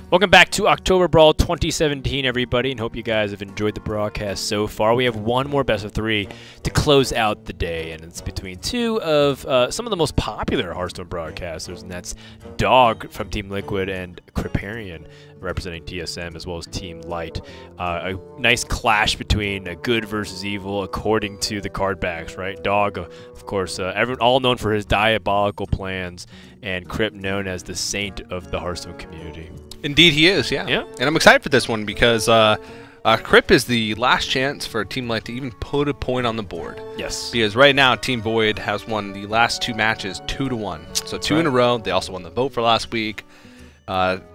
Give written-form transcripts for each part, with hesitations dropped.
Welcome back to Oktoberbrawl 2017, everybody, and hope you guys have enjoyed the broadcast so far. We have one more best of 3 to close out the day, and it's between two of some of the most popular Hearthstone broadcasters, and that's Dog from Team Liquid and Kripp representing TSM, as well as Team Light. A nice clash between good versus evil, according to the card backs, right? Dog, of course, everyone all known for his diabolical plans, and Kripp known as the saint of the Hearthstone community. Indeed he is, yeah. And I'm excited for this one because Kripp is the last chance for Team Light to even put a point on the board. Yes. Because right now, Team Void has won the last 2 matches 2-1. So two in a row. They also won the vote for last week.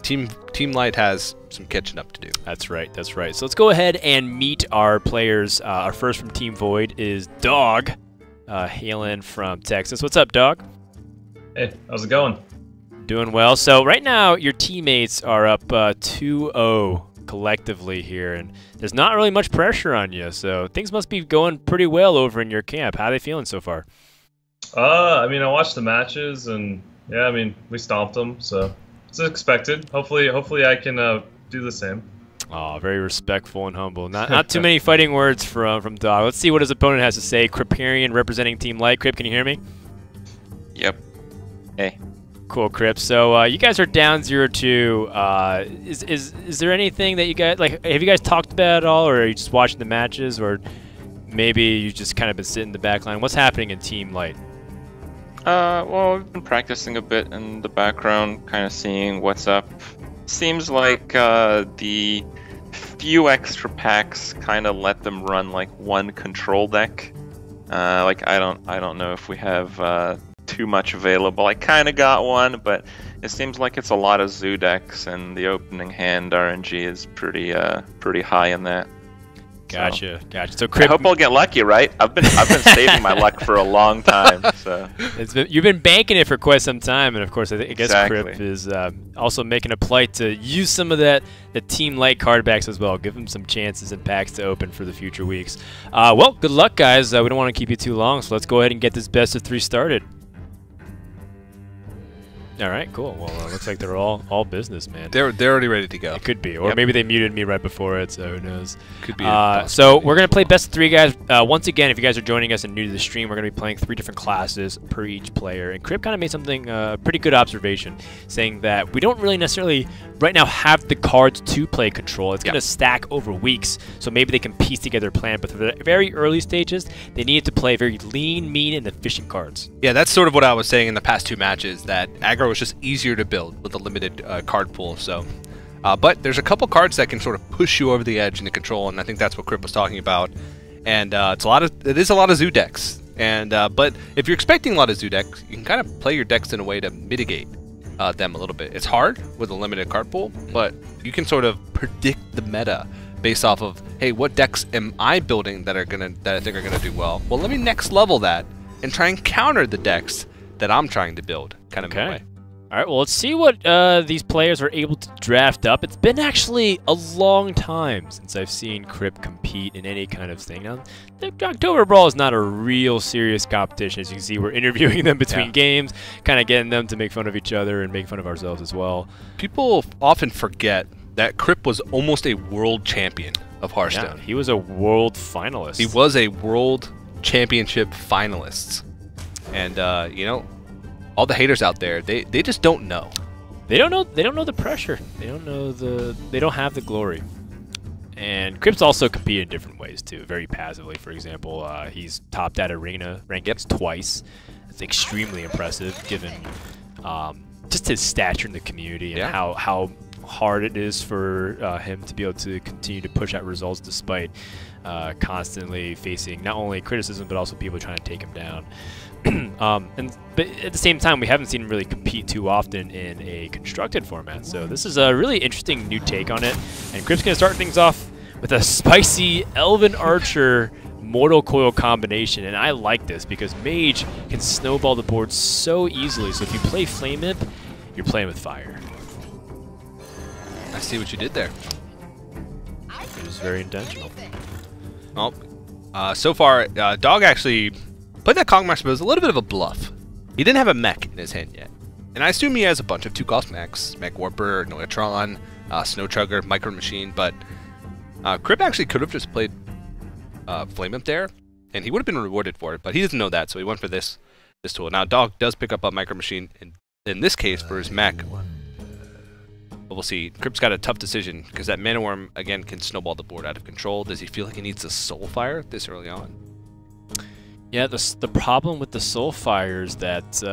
Team Light has some catching up to do. That's right, that's right. So let's go ahead and meet our players. Our first from Team Void is Dog, hailing from Texas. What's up, Dog? Hey, how's it going? Doing well. So right now, your teammates are up 2-0 collectively here, and there's not really much pressure on you. So things must be going pretty well over in your camp. How are they feeling so far? I mean, I watched the matches, and yeah, I mean, we stomped them, so it's expected. Hopefully I can do the same. Oh, very respectful and humble. Not too many fighting words from Dog. Let's see what his opponent has to say. Kripp representing Team Light. Kripp, can you hear me? Yep. Hey. Cool, Kripp. So you guys are down 0-2. Is there anything that you guys like? Have you guys talked about it all, or are you just watching the matches, or maybe you just kind of been sitting in the back line? What's happening in Team Light? Well, we've been practicing a bit in the background, kind of seeing what's up. Seems like the few extra packs kind of let them run like one control deck. Like I don't know if we have too much available. I kind of got one, but it seems like it's a lot of zoo decks, and the opening hand RNG is pretty high in that. Gotcha. So Kripp, I hope I'll get lucky, right? I've been saving my luck for a long time. So you've been banking it for quite some time, and of course, I guess exactly. Kripp is also making a plight to use some of the Team Light card backs as well. Give them some chances and packs to open for the future weeks. Well, good luck, guys. We don't want to keep you too long, so let's go ahead and get this best of 3 started. All right, cool. Well, looks like they're all business, man. They're already ready to go. It could be, or maybe they muted me right before it, so who knows? Could be. So we're gonna play best of 3, guys. Once again, if you guys are joining us and new to the stream, we're gonna be playing 3 different classes per each player. And Kripp kind of made something pretty good observation, saying that we don't really necessarily right now have the cards to play control. It's gonna stack over weeks, so maybe they can piece together a plan. But for the very early stages, they needed to play very lean, mean, and efficient cards. Yeah, that's sort of what I was saying in the past 2 matches. That aggro was just easier to build with a limited card pool. So, but there's a couple cards that can sort of push you over the edge into control, and I think that's what Kripp was talking about. And it is a lot of zoo decks. And but if you're expecting a lot of zoo decks, you can kind of play your decks in a way to mitigate them a little bit. It's hard with a limited card pool, but you can sort of predict the meta based off of, hey, what decks am I building that I think are gonna do well? Well, let me next level that and try and counter the decks that I'm trying to build, kind of in a way. All right, well, let's see what these players are able to draft up. It's been actually a long time since I've seen Kripp compete in any kind of thing. Now, the Oktoberbrawl is not a real serious competition. As you can see, we're interviewing them between games, kind of getting them to make fun of each other and make fun of ourselves as well. People often forget that Kripp was almost a world champion of Hearthstone. Yeah, he was a world finalist. He was a world championship finalist. And, you know, all the haters out there, they just don't know. They don't know the pressure. They don't have the glory. And Kripp's also competed in different ways too, very passively. For example, he's topped at arena rankings twice. It's extremely impressive given just his stature in the community and how hard it is for him to be able to continue to push out results despite constantly facing not only criticism but also people trying to take him down. But at the same time, we haven't seen him really compete too often in a constructed format. So this is a really interesting new take on it. And Kripp's going to start things off with a spicy Elven Archer Mortal Coil combination. And I like this because Mage can snowball the board so easily. So if you play Flame Imp, you're playing with fire. I see what you did there. It was very intentional. Well, so far, Dog actually played that Kongmaster, but it was a little bit of a bluff. He didn't have a mech in his hand yet. And I assume he has a bunch of 2-cost mechs, Mech Warper, Noatron, Snow Chugger, Micro Machine, but Kripp actually could have just played Flame Imp there, and he would have been rewarded for it, but he doesn't know that, so he went for this tool. Now Dog does pick up a Micro Machine in this case for his mech. But we'll see. Kripp's got a tough decision because that Mana Worm again can snowball the board out of control. Does he feel like he needs a Soulfire this early on? Yeah, the problem with the Soulfire is that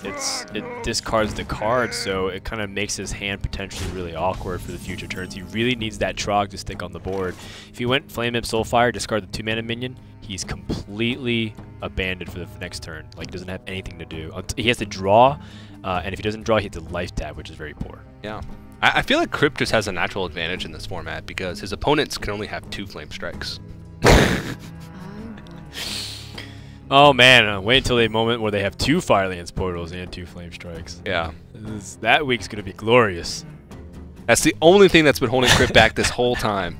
it discards the card, so it kind of makes his hand potentially really awkward for the future turns. He really needs that Trog to stick on the board. If he went Flame Imp Soulfire, discard the 2-mana minion, he's completely abandoned for the next turn. Like, doesn't have anything to do. He has to draw, and if he doesn't draw, he has to life tap, which is very poor. Yeah. I feel like Kripp just has a natural advantage in this format because his opponents can only have 2 Flame Strikes. Oh man, wait until the moment where they have 2 Firelance Portals and 2 Flame Strikes. Yeah. That week's going to be glorious. That's the only thing that's been holding Kripp back this whole time.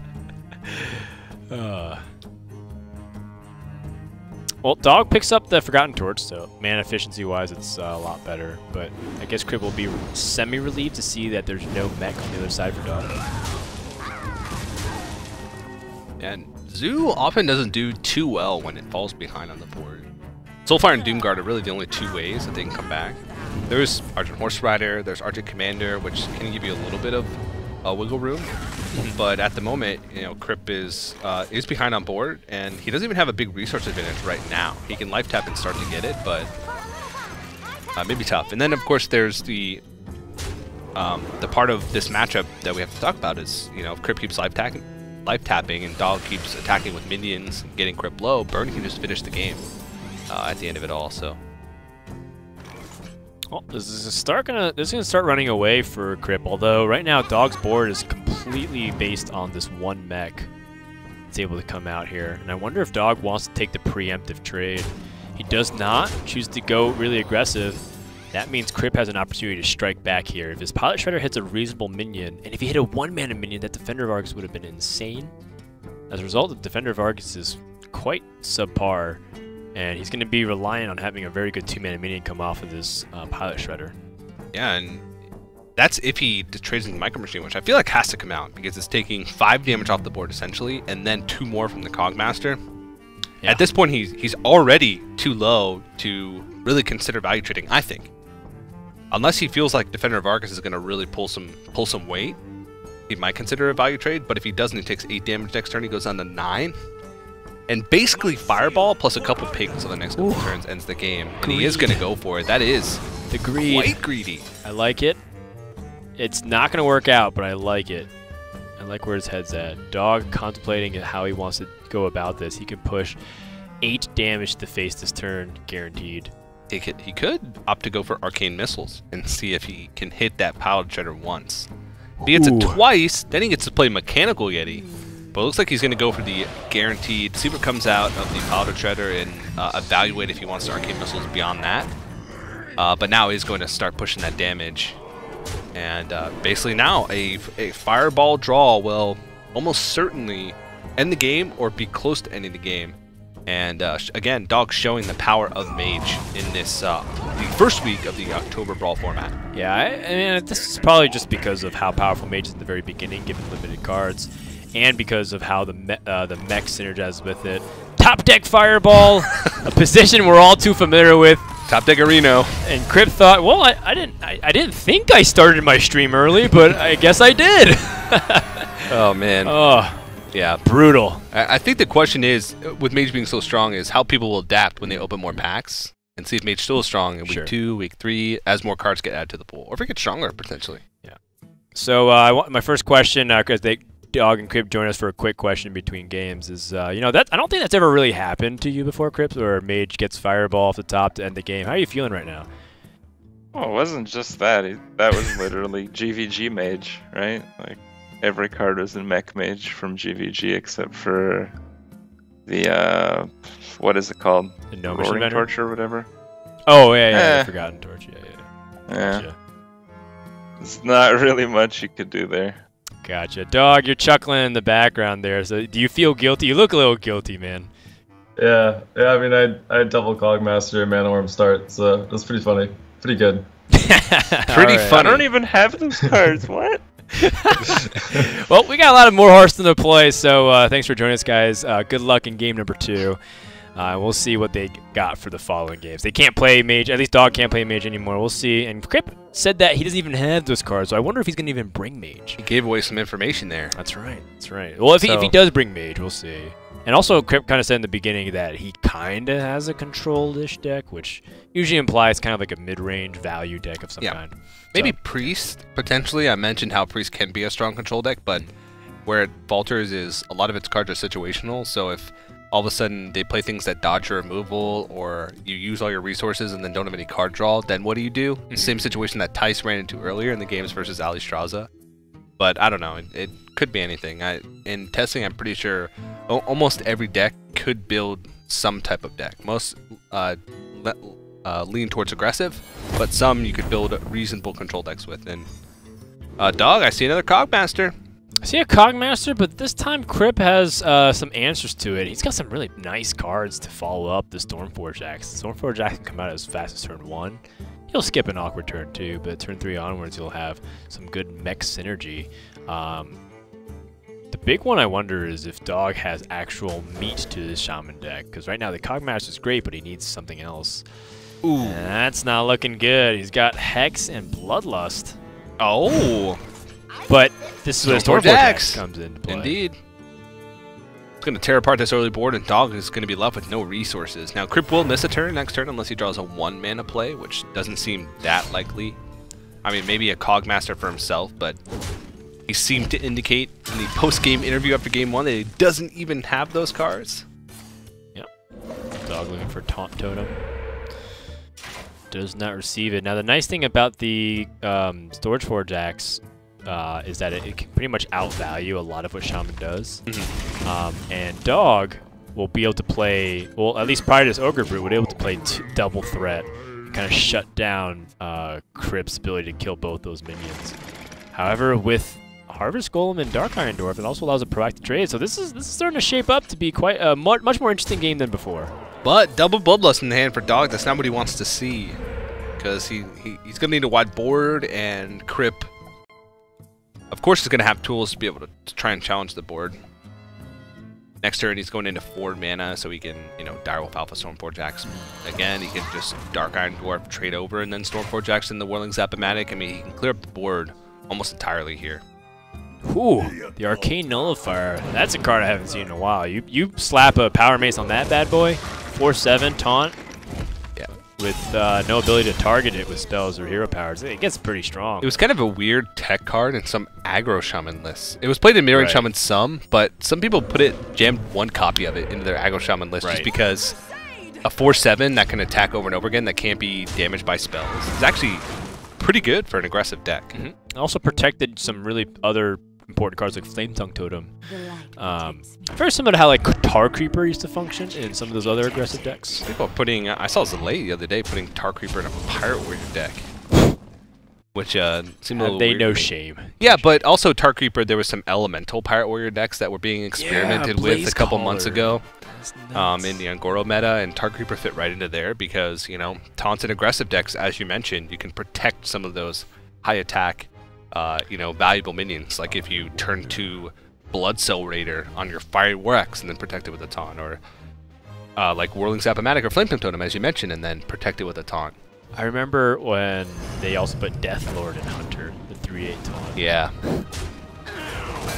Well, Dog picks up the Forgotten Torch, so mana efficiency-wise, it's a lot better. But I guess Kripp will be semi-relieved to see that there's no mech on the other side for Dog. And Zoo often doesn't do too well when it falls behind on the board. Soulfire and Doomguard are really the only 2 ways that they can come back. There's Argent Horse Rider, there's Argent Commander, which can give you a little bit of wiggle room. But at the moment, you know, Kripp is behind on board, and he doesn't even have a big resource advantage right now. He can life tap and start to get it, but maybe tough. And then of course there's the part of this matchup that we have to talk about is, you know, if Kripp keeps life tapping and Dog keeps attacking with minions and getting Kripp low, Burn can just finish the game at the end of it all. So. Well, this is gonna start running away for Kripp. Although right now Dog's board is completely based on this 1 mech. It's able to come out here, and I wonder if Dog wants to take the preemptive trade. He does not choose to go really aggressive. That means Kripp has an opportunity to strike back here. If his Pilot Shredder hits a reasonable minion, and if he hit a 1-mana minion, that Defender of Argus would have been insane. As a result, the Defender of Argus is quite subpar, and he's going to be reliant on having a very good 2-mana minion come off of this Pilot Shredder. Yeah, and that's if he trades into Micro Machine, which I feel like has to come out because it's taking 5 damage off the board essentially, and then 2 more from the Cogmaster. Yeah. At this point, he's already too low to really consider value trading, I think. Unless he feels like Defender of Argus is going to really pull some weight, he might consider a value trade. But if he doesn't, he takes 8 damage next turn. He goes down to 9, and basically Fireball plus a couple pigs on the next couple turns ends the game. And he is going to go for it. That is the greed. Quite greedy. I like it. It's not going to work out, but I like it. I like where his head's at. Dog contemplating how he wants to go about this. He could push 8 damage to face this turn, guaranteed. He could opt to go for Arcane Missiles and see if he can hit that Pilot Shredder once. If he hits it twice, then he gets to play Mechanical Yeti. But it looks like he's going to go for the guaranteed, see what comes out of the Pilot Shredder and evaluate if he wants to Arcane Missiles beyond that. But now he's going to start pushing that damage. And basically now a Fireball draw will almost certainly end the game or be close to ending the game. And again, Dog showing the power of Mage in this the first week of the Oktoberbrawl format. Yeah, I mean, this is probably just because of how powerful Mage is in the very beginning, given limited cards, and because of how the mech synergizes with it. Top deck Fireball, a position we're all too familiar with. Top deck Areno. And Kripp thought, well, I didn't think I started my stream early, but I guess I did. Oh man. Oh. Yeah, brutal. I think the question is, with Mage being so strong, is how people will adapt when they open more packs and see if Mage still is strong in week 2, week 3, as more cards get added to the pool, or if it gets stronger potentially. Yeah. So my first question, because Dog and Kripp join us for a quick question between games, is you know, that I don't think that's ever really happened to you before, Kripp, where Mage gets Fireball off the top to end the game. How are you feeling right now? Well, it wasn't just that. That was literally GVG Mage, right? Like. Every card was in Mech Mage from GVG except for the, what is it called? The No Roaring Torch or whatever? Oh, yeah, Forgotten Torch, yeah. Yeah. There's not really much you could do there. Gotcha. Dog, you're chuckling in the background there, so do you feel guilty? You look a little guilty, man. Yeah, I mean, I had double Cogmaster and Mana Worm start, so that's pretty funny. Pretty good. Pretty right. funny. I don't even have those cards. What? Well, we got a lot of more Hearthstone to play, so thanks for joining us, guys. Good luck in game number 2. We'll see what they got for the following games. They can't play Mage. At least Dog can't play Mage anymore. We'll see. And Kripp said that he doesn't even have those cards, so I wonder if he's going to even bring Mage. He gave away some information there. That's right. That's right. Well, if he does bring Mage, we'll see. And also, Kripp kind of said in the beginning that he kind of has a control-ish deck, which usually implies kind of like a mid-range value deck of some kind. Maybe So. Priest, potentially. I mentioned how Priest can be a strong control deck, but where it falters is a lot of its cards are situational, so if all of a sudden they play things that dodge your removal, or you use all your resources and then don't have any card draw, then what do you do? Same situation that Tice ran into earlier in the games versus Ali Straza. But I don't know, it could be anything. In testing, I'm pretty sure almost every deck could build some type of deck. Most lean towards aggressive, but some you could build reasonable control decks with. And Dog, I see another Cogmaster. I see a Cogmaster, but this time Kripp has some answers to it. He's got some really nice cards to follow up the Stormforge Axe. Stormforge Axe can come out as fast as turn 1. He'll skip an awkward turn 2, but turn 3 onwards he'll have some good mech synergy. The big one I wonder is if Dog has actual meat to this Shaman deck, because right now the Cogmaster is great, but he needs something else. Ooh. And that's not looking good. He's got Hex and Bloodlust. Oh. But this is where Stormforge Stormforge Axe Axe comes into play. Indeed. It's going to tear apart this early board, and Dog is going to be left with no resources. Now, Kripp will miss a turn next turn unless he draws a 1-mana play, which doesn't seem that likely. I mean, maybe a Cogmaster for himself, but he seemed to indicate in the post-game interview after Game 1 that he doesn't even have those cards. Yep. Dog looking for Taunt Totem. Does not receive it. Now, the nice thing about the Stormforge Axe is that it can pretty much outvalue a lot of what Shaman does. And Dog will be able to play, well, at least prior to this Ogre Brute, would be able to play double threat, kind of shut down Kripp's ability to kill both those minions. However, with Harvest Golem and Dark Iron Dwarf, it also allows a proactive trade. So this is starting to shape up to be quite a much more interesting game than before. But double Bloodlust in the hand for Dog, that's not what he wants to see. Because he's going to need a wide board, and Kripp, of course, is going to have tools to be able to try and challenge the board. Next turn, he's going into 4 mana, so he can, Direwolf Alpha Stormforge Axe. Again, he can just Dark Iron Dwarf, trade over, and then Stormforge Axe in the Whirling Zap-O-Matic. I mean, he can clear up the board almost entirely here. Ooh, the Arcane Nullifier. That's a card I haven't seen in a while. You slap a Power Mace on that bad boy, 4/7 taunt. Yeah. With no ability to target it with spells or hero powers. It gets pretty strong. It was kind of a weird tech card in some aggro Shaman lists. It was played in Mirroring Shaman some, but some people jammed 1 copy of it into their aggro Shaman list just because a 4/7 that can attack over and over again that can't be damaged by spells is actually pretty good for an aggressive deck. Also protected some really other important cards like Flame Tongue Totem. Very similar to how like Tar Creeper used to function in some of those other aggressive decks. People putting, I saw Zalay the other day putting Tar Creeper in a Pirate Warrior deck, which seemed a little They weird no to me. shame. Yeah, but also Tar Creeper, there was some elemental Pirate Warrior decks that were being experimented with a couple months ago in the Angoro meta, and Tar Creeper fit right into there because, taunts and aggressive decks, as you mentioned, you can protect some of those high attack, valuable minions. Like if you turn to Blood Cell Raider on your Fiery War Axe and then protect it with a taunt, or like Whirling Zap-O-Matic or Flame Totem, as you mentioned, and then protect it with a taunt. I remember when they also put Death Lord in Hunter, the 3/8 taunt. Yeah.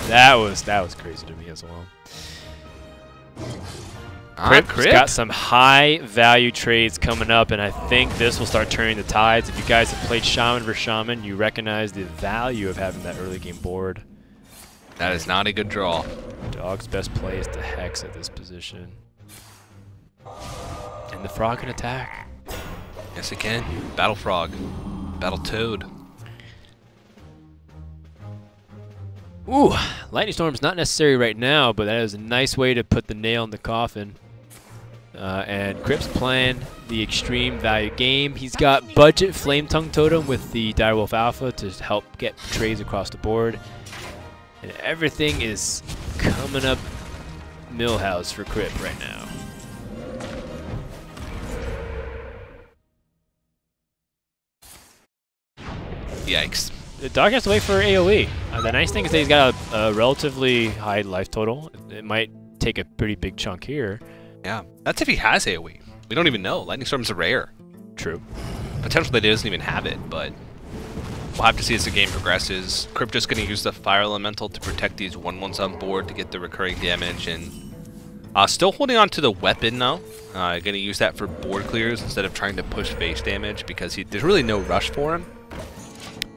That was crazy to me as well. Kripp's got some high value trades coming up, and I think this will start turning the tides. If you guys have played Shaman vs. Shaman, you recognize the value of having that early game board. That is not a good draw. Dog's best play is to Hex at this position. And the Frog can attack. Yes, it can. Battle Frog. Battle Toad. Ooh, Lightning Storm's not necessary right now, but that is a nice way to put the nail in the coffin. And Kripp's playing the extreme value game. He's got budget Flame Tongue Totem with the Direwolf Alpha to help get trades across the board. And everything is coming up Millhouse for Kripp right now. Yikes. The dog has to wait for AoE. The nice thing is that he's got a relatively high life total. It might take a pretty big chunk here. Yeah, that's if he has AoE. We don't even know. Lightning Storm's rare. True. Potentially that he doesn't even have it, but we'll have to see as the game progresses. Kripp just going to use the Fire Elemental to protect these 1/1s on board to get the recurring damage, and still holding on to the weapon now. Going to use that for board clears instead of trying to push base damage because there's really no rush for him.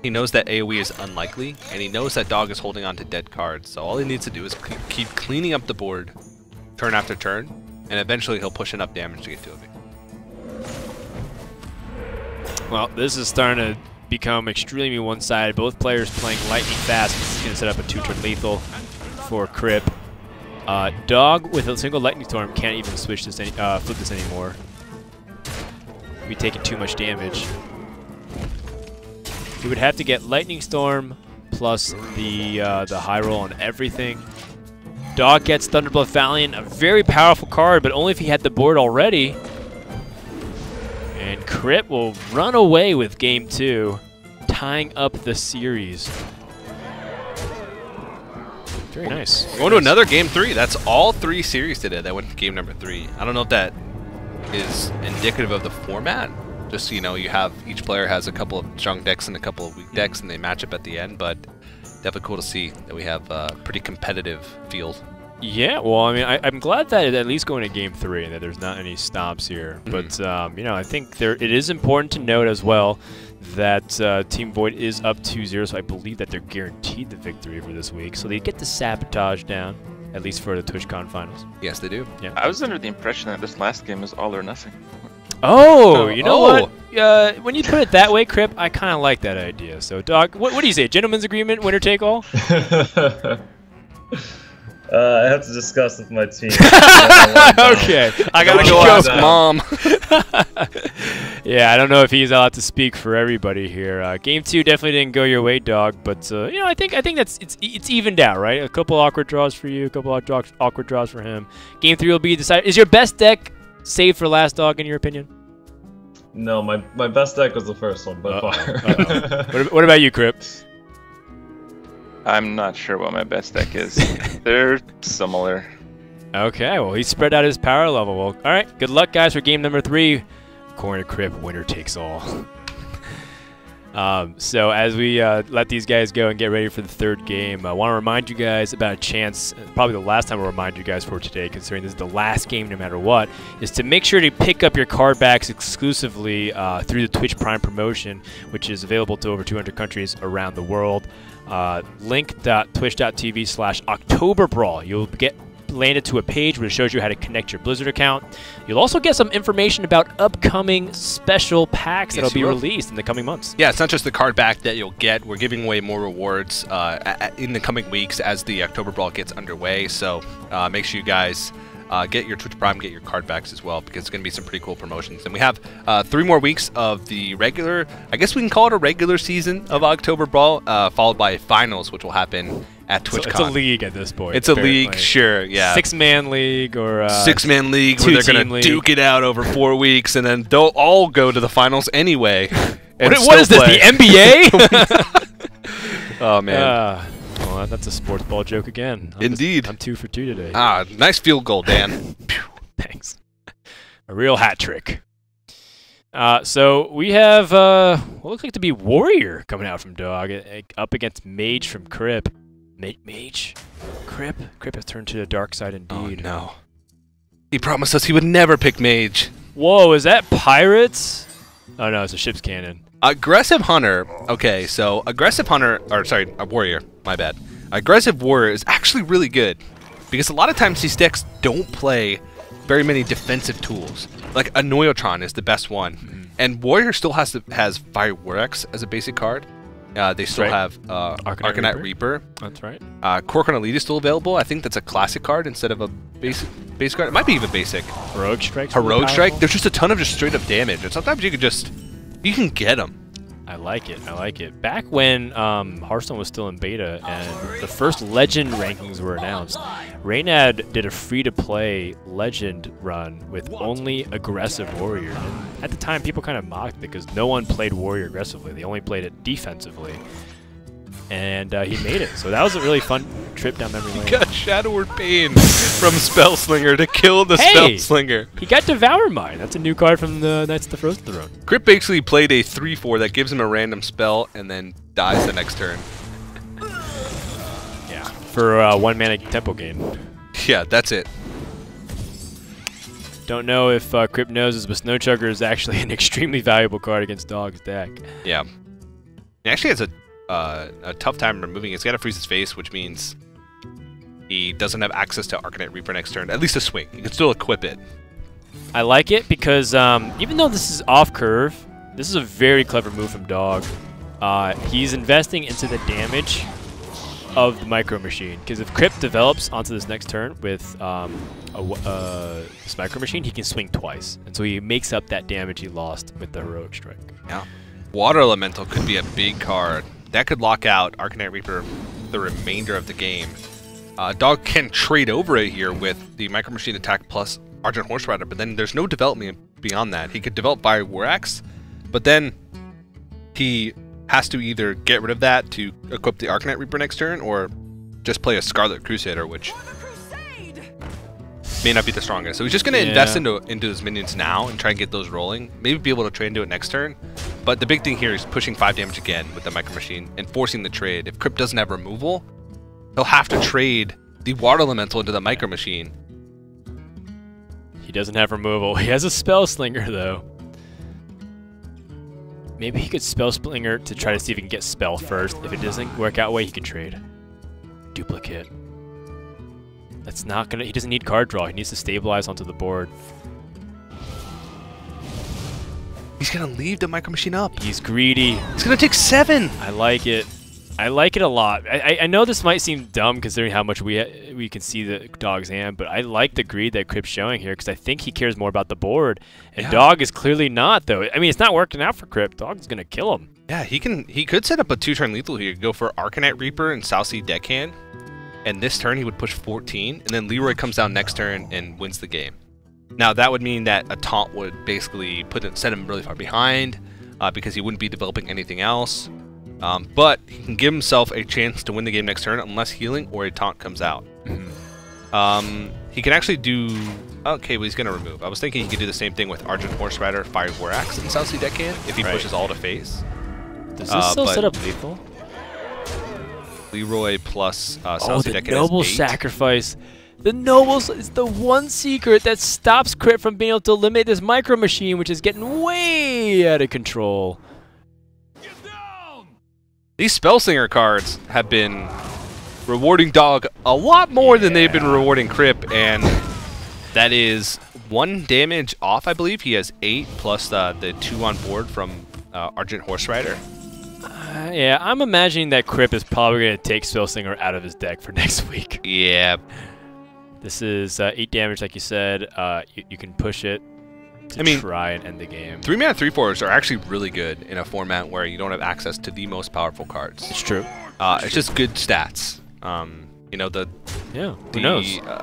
He knows that AoE is unlikely, and he knows that dog is holding on to dead cards, so all he needs to do is keep cleaning up the board turn after turn, and eventually he'll push enough damage to get to a victory. Well, this is starting to become extremely one-sided. Both players playing lightning fast. This is going to set up a 2-turn lethal for Kripp. Dog with a single lightning storm can't even switch this flip this anymore. Be taking too much damage. He would have to get lightning storm plus the high roll on everything. Dog gets Thunderblood Valiant, a very powerful card, but only if he had the board already. And Kripp will run away with game 2, tying up the series. Very nice. Going to another game 3. That's all 3 series today that went to game number 3. I don't know if that is indicative of the format. Just so you know, each player has a couple of strong decks and a couple of weak decks, and they match up at the end. But definitely cool to see that we have a pretty competitive field. Yeah, well, I mean, I'm glad that it's at least going to game 3 and that there's not any stomps here. But you know, I think it is important to note as well that Team Void is up 2-0, so I believe that they're guaranteed the victory for this week. So they get the sabotage down, at least for the TwitchCon finals. Yes, they do. Yeah. I was under the impression that this last game is all or nothing. Oh, you know what? When you put it that way, Kripp, I kind of like that idea. So, Dog, what do you say? Gentleman's agreement, winner take all? I have to discuss with my team. Okay. I gotta go ask Mom. Yeah, I don't know if he's allowed to speak for everybody here. Game 2 definitely didn't go your way, Dog, but you know, I think it's evened out, right? A couple awkward draws for you, a couple awkward draws for him. Game 3 will be decided. Is your best deck saved for last, Dog, in your opinion? No, my best deck was the first one by far. What about you, Kripp? I'm not sure what my best deck is. They're similar. Okay, well, he spread out his power level. Well, all right, good luck, guys, for game number 3. According to Kripp, winner takes all. So as we let these guys go and get ready for the 3rd game, I want to remind you guys about a chance, probably the last time I'll remind you guys for today, considering this is the last game no matter what, is to make sure to pick up your card backs exclusively through the Twitch Prime promotion, which is available to over 200 countries around the world. Link.twitch.tv/Oktoberbrawl. You'll get landed to a page where it shows you how to connect your Blizzard account. You'll also get some information about upcoming special packs that'll be released in the coming months. Yeah, it's not just the card back that you'll get. We're giving away more rewards in the coming weeks as the Oktoberbrawl gets underway. So make sure you guys get your Twitch Prime, get your card backs as well, because it's going to be some pretty cool promotions. And we have 3 more weeks of the regular, I guess we can call it a regular season of Oktoberbrawl, followed by finals, which will happen at TwitchCon. So it's a league at this point. It's a league, sure, yeah. 6-man league or 6-man league where they're going to duke it out over 4 weeks, and then they'll all go to the finals anyway. What is this, the NBA? Oh, man. Well, that's a sports ball joke again. Indeed. I'm 2 for 2 today. Ah, nice field goal, Dan. Thanks. A real hat trick. So we have what looks like to be Warrior coming out from Dog, up against Mage from Kripp. Mage? Kripp? Kripp has turned to the dark side indeed. Oh, no. He promised us he would never pick Mage. Whoa, is that Pirates? Oh, no, it's a ship's cannon. Aggressive Hunter. Okay, so Aggressive Hunter, or sorry, a Warrior, my bad. Aggressive Warrior is actually really good because a lot of times these decks don't play very many defensive tools. Like Annoyotron is the best one, and Warrior still has Fire Warx as a basic card. They still have Arcanite Reaper. That's right. Korkan Elite is still available. I think that's a classic card instead of a basic card. It might be even basic. Heroic Strike. Heroic Strike. There's just a ton of just straight up damage, and sometimes you can get them. I like it. I like it. Back when Hearthstone was still in beta and the first Legend rankings were announced, Reynad did a free-to-play Legend run with only aggressive Warrior. And at the time, people kind of mocked it because no one played Warrior aggressively. They only played it defensively. And he made it. So that was a really fun trip down memory lane. He got Shadow Pain from Spellslinger to kill the Spellslinger. He got Devour Mine. That's a new card from the Knights of the Frozen Throne. Kripp basically played a 3/4 that gives him a random spell and then dies the next turn. Yeah, for 1 mana tempo gain. Yeah, that's it. Don't know if Kripp knows this, but Snowchugger is actually an extremely valuable card against Dog's deck. Yeah. He actually has a tough time removing it. He's got to freeze his face, which means he doesn't have access to Arcanite Reaper next turn. At least a swing. He can still equip it. I like it because even though this is off curve, this is a very clever move from Dog. He's investing into the damage of the Micro Machine, because if Kripp develops onto this next turn with this Micro Machine, he can swing twice, and so he makes up that damage he lost with the Heroic Strike. Yeah. Water Elemental could be a big card. That could lock out Arcanite Reaper the remainder of the game. Dog can trade over it here with the Micro Machine attack plus Argent Horse Rider, but then there's no development beyond that. He could develop by War Axe, but then he has to either get rid of that to equip the Arcanite Reaper next turn, or just play a Scarlet Crusader, which may not be the strongest. So he's just going to invest into his minions now and try and get those rolling. Maybe be able to trade into it next turn. But the big thing here is pushing 5 damage again with the Micro Machine and forcing the trade. If Kripp doesn't have removal, he'll have to trade the Water Elemental into the Micro Machine. He doesn't have removal. He has a Spell Slinger, though. Maybe he could Spell Slinger to try to see if he can get Spell first. If it doesn't work out way, he can trade. Duplicate. That's not gonna. He doesn't need card draw. He needs to stabilize onto the board. He's gonna leave the Micro Machine up. He's greedy. It's gonna take 7. I like it. I like it a lot. I know this might seem dumb considering how much we can see the Dog's hand, but I like the greed that Kripp's showing here because I think he cares more about the board, and Dog is clearly not, though. I mean, it's not working out for Kripp. Dog's gonna kill him. Yeah, he could set up a 2-turn lethal here. Go for Arcanite Reaper and South Sea Deckhand, and this turn he would push 14, and then Leroy comes down next turn and wins the game. Now that would mean that a taunt would basically set him really far behind because he wouldn't be developing anything else. But he can give himself a chance to win the game next turn unless healing or a taunt comes out. He can actually do... Okay, well, he's going to remove. I was thinking he could do the same thing with Argent Horse Rider, Fire War Axe, and South Sea Deckhand if he pushes all to face. Does this still set up lethal? Leroy plus South Sea Deckhand. The Noble Sacrifice. The Nobles is the one secret that stops Kripp from being able to eliminate this Micro Machine, which is getting way out of control. These Spellslinger cards have been rewarding Dog a lot more than they've been rewarding Kripp, and that is 1 damage off, I believe. He has 8 plus the 2 on board from Argent Horse Rider. Yeah, I'm imagining that Kripp is probably going to take Spellslinger out of his deck for next week. Yeah. This is 8 damage, like you said. You can push it to try and end the game. 3-mana 3/4s are actually really good in a format where you don't have access to the most powerful cards. It's true. It's just good stats. You know, the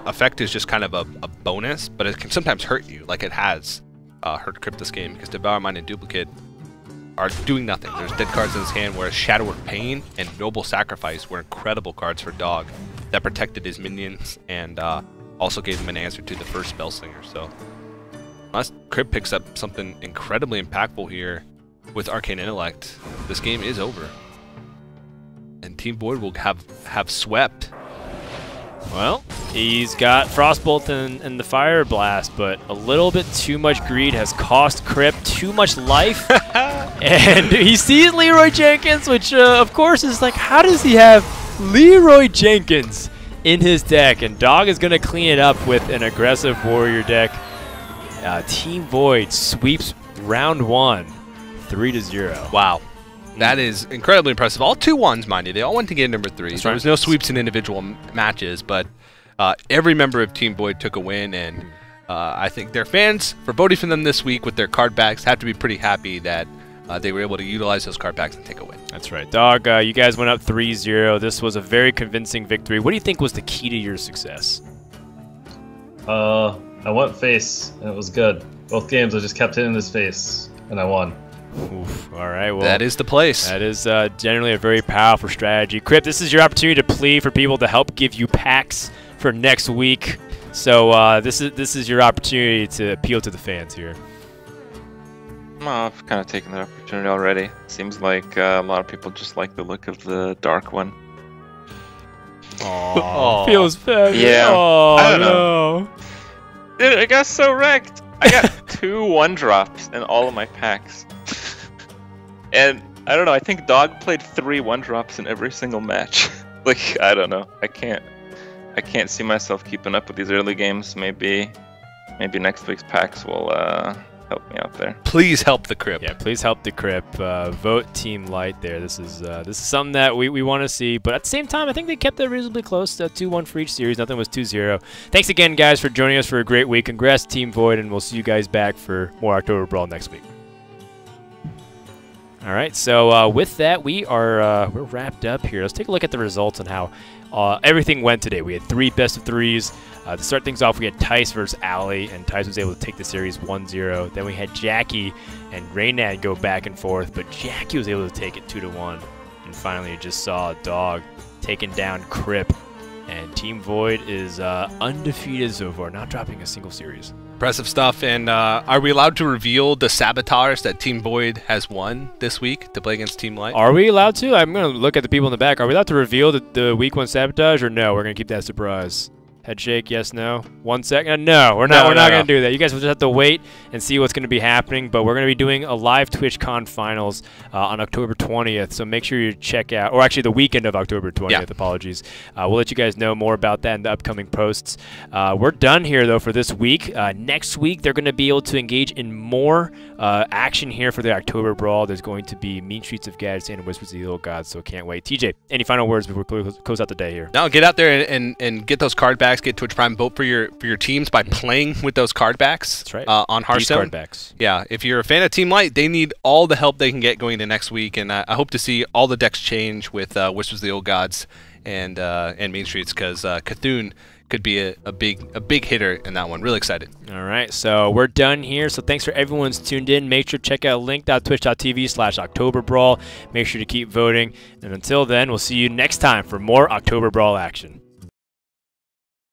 effect is just kind of a bonus, but it can sometimes hurt you, like it has hurt Kripp this game, because Devour Mine and Duplicate are doing nothing. There's dead cards in his hand, whereas Shadow of Pain and Noble Sacrifice were incredible cards for Dog that protected his minions and also gave him an answer to the first Spellslinger. So unless Kripp picks up something incredibly impactful here with Arcane Intellect, this game is over. And Team Void will have swept. Well, he's got Frostbolt and the Fire Blast, but a little bit too much greed has cost Kripp too much life. And he sees Leroy Jenkins, which of course is like, how does he have Leroy Jenkins in his deck? And Dog is going to clean it up with an aggressive Warrior deck. Team Void sweeps round 1, 3-0. Wow. That is incredibly impressive. All 2-1s, mind you. They all went to game number 3. There was no sweeps in individual matches, but every member of Team Void took a win, and I think their fans, for voting for them this week with their card backs, have to be pretty happy that they were able to utilize those card packs and take a win. That's right. Dog, you guys went up 3-0. This was a very convincing victory. What do you think was the key to your success? I went face, and it was good. Both games, I just kept hitting his face, and I won. Oof. All right, well, That is the place. that is generally a very powerful strategy. Kripp, this is your opportunity to plead for people to help give you packs for next week. So this is your opportunity to appeal to the fans here. Well, I've kind of taken that opportunity already. Seems like a lot of people just like the look of the dark one. Aww. Feels bad. Yeah. Oh, I don't know. Dude, I got so wrecked. I got 2 1-drops in all of my packs. And I don't know, I think Dog played 3 1-drops in every single match. Like, I don't know. I can't see myself keeping up with these early games. Maybe next week's packs will help me out there. Please help the Kripp. Yeah, please help the Kripp. Vote Team Light there. This is something that we want to see. But at the same time, I think they kept it reasonably close. 2-1 for each series. Nothing was 2-0. Thanks again, guys, for joining us for a great week. Congrats, Team Void, and we'll see you guys back for more Oktoberbrawl next week. All right, so with that, we're wrapped up here. Let's take a look at the results and how everything went today. We had 3 best-of-3s. To start things off, we had Tice versus Allie, and Tice was able to take the series 1-0. Then we had Jackie and Raynad go back and forth, but Jackie was able to take it 2-1. And finally, you just saw Dog taking down Kripp. And Team Void is undefeated so far, not dropping a single series. Impressive stuff. And are we allowed to reveal the sabotage that Team Void has won this week to play against Team Light? Are we allowed to? I'm going to look at the people in the back. Are we allowed to reveal the week 1 sabotage, or no? We're going to keep that surprise. Head shake, yes, no. 1 second. No, we're not. We're not going to do that. You guys will just have to wait and see what's going to be happening. But we're going to be doing a live TwitchCon finals on October 20th. So make sure you check out, or actually the weekend of October 20th. Yeah. Apologies. We'll let you guys know more about that in the upcoming posts. We're done here though for this week. Next week they're going to be able to engage in more action here for the Oktoberbrawl. There's going to be Mean Streets of Gadsden and Whispers of the Old Gods. So can't wait. TJ, any final words before we close out the day here? No, get out there and get those card backs. Get Twitch Prime vote for your teams by playing with those card backs. That's right. On Hearthstone. These card backs. Yeah, if you're a fan of Team Light, they need all the help they can get going into next week, and I hope to see all the decks change with Whispers of the Old Gods and Main Streets, because Cthulhu could be a big hitter in that one. Really excited. All right, so we're done here. So thanks for everyone's tuned in. Make sure to check out link.twitch.tv/Oktoberbrawl. Make sure to keep voting. And until then, we'll see you next time for more Oktoberbrawl action.